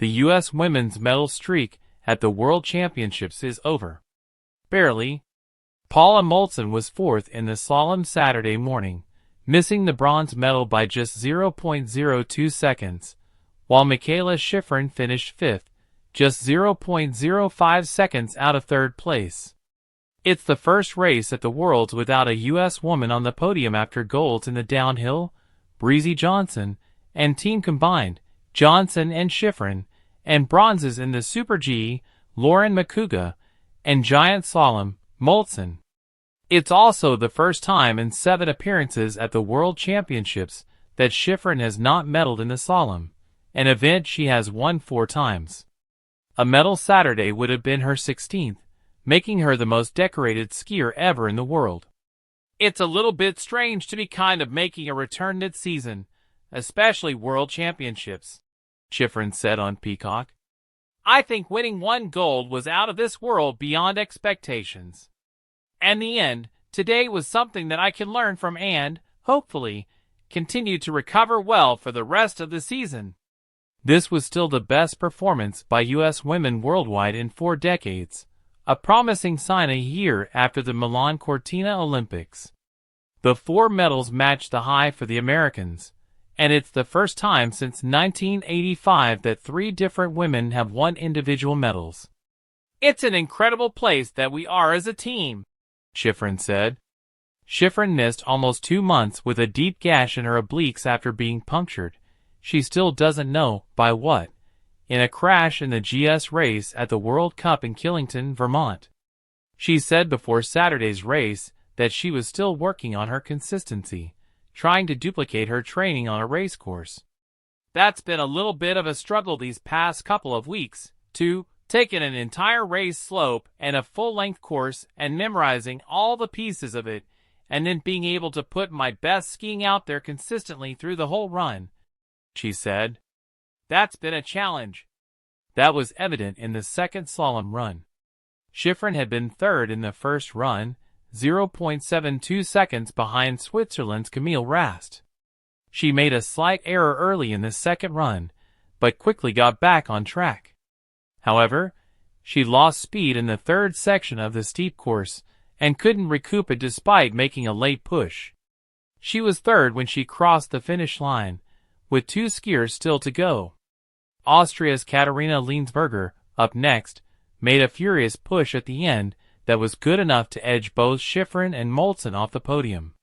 The U.S. women's medal streak at the World Championships is over. Barely. Paula Moltzan was fourth in the slalom Saturday morning, missing the bronze medal by just 0.02 seconds, while Mikaela Shiffrin finished fifth, just 0.05 seconds out of third place. It's the first race at the Worlds without a U.S. woman on the podium after golds in the downhill, Breezy Johnson, and team combined, Johnson and Shiffrin, and bronzes in the Super G, Lauren Makuga, and Giant Slalom, Moltzan. It's also the first time in 7 appearances at the World Championships that Shiffrin has not medaled in the slalom, an event she has won 4 times. A medal Saturday would have been her 16th, making her the most decorated skier ever in the world. It's a little bit strange to be kind of making a return this season, especially World Championships, Shiffrin said on Peacock. I think winning 1 gold was out of this world beyond expectations. And the end, today was something that I can learn from and, hopefully, continue to recover well for the rest of the season. This was still the best performance by U.S. women worldwide in 4 decades, a promising sign a year after the Milan Cortina Olympics. The 4 medals matched the high for the Americans, and it's the first time since 1985 that 3 different women have won individual medals. It's an incredible place that we are as a team, Shiffrin said. Shiffrin missed almost 2 months with a deep gash in her obliques after being punctured, she still doesn't know by what, in a crash in the GS race at the World Cup in Killington, Vermont. She said before Saturday's race that she was still working on her consistency, trying to duplicate her training on a race course. That's been a little bit of a struggle these past couple of weeks, too, taking an entire race slope and a full-length course and memorizing all the pieces of it, and then being able to put my best skiing out there consistently through the whole run, she said. That's been a challenge. That was evident in the second slalom run. Shiffrin had been third in the first run, 0.72 seconds behind Switzerland's Camille Rast. She made a slight error early in the second run, but quickly got back on track. However, she lost speed in the third section of the steep course and couldn't recoup it despite making a late push. She was third when she crossed the finish line, with 2 skiers still to go. Austria's Katharina Liensberger, up next, made a furious push at the end that was good enough to edge both Shiffrin and Moltzan off the podium.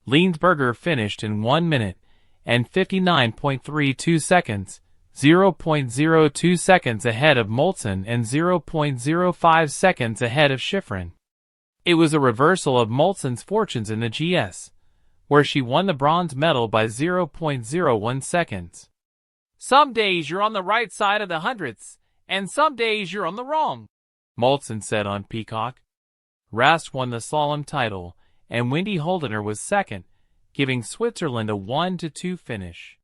Liensberger finished in 1 minute and 59.32 seconds, 0.02 seconds ahead of Moltzan and 0.05 seconds ahead of Shiffrin. It was a reversal of Moltzan's fortunes in the GS, where she won the bronze medal by 0.01 seconds. Some days you're on the right side of the hundredths, and some days you're on the wrong, Moltzan said on Peacock. Rast won the slalom title, and Wendy Holdener was second, giving Switzerland a 1-2 finish.